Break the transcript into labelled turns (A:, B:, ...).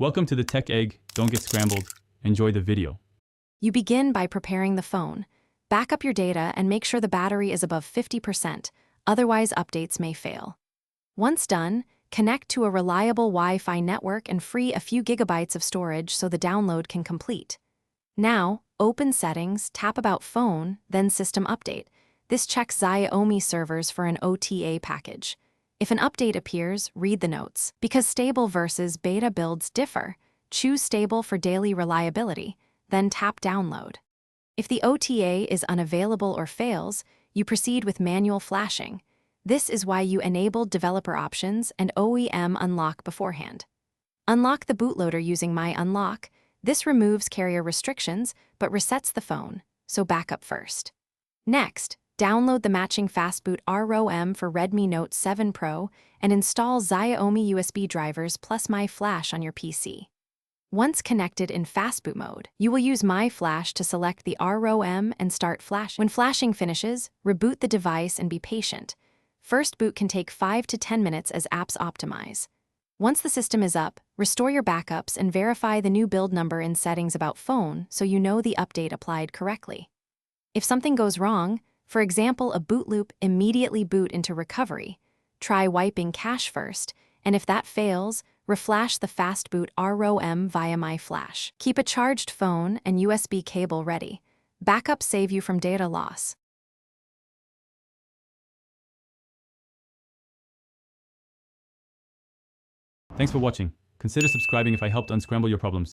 A: Welcome to the Tech Egg. Don't get scrambled. Enjoy the video.
B: You begin by preparing the phone. Back up your data and make sure the battery is above 50%, otherwise updates may fail. Once done, connect to a reliable Wi-Fi network and free a few gigabytes of storage so the download can complete. Now, open Settings, tap About Phone, then System Update. This checks Xiaomi servers for an OTA package. If an update appears, read the notes. Because stable versus beta builds differ, choose stable for daily reliability, then tap Download. If the OTA is unavailable or fails, you proceed with manual flashing. This is why you enabled developer options and OEM unlock beforehand. Unlock the bootloader using My Unlock. This removes carrier restrictions but resets the phone, so back up first. Next, download the matching Fastboot ROM for Redmi Note 7 Pro and install Xiaomi USB drivers plus My Flash on your PC. Once connected in Fastboot mode, you will use My Flash to select the ROM and start flashing. When flashing finishes, reboot the device and be patient. First boot can take 5 to 10 minutes as apps optimize. Once the system is up, restore your backups and verify the new build number in Settings About Phone so you know the update applied correctly. If something goes wrong, for example a boot loop, immediately boot into recovery. Try wiping cache first, and if that fails, reflash the Fastboot ROM via My Flash. Keep a charged phone and USB cable ready. Backups save you from data loss.
A: Thanks for watching. Consider subscribing if I helped unscramble your problems.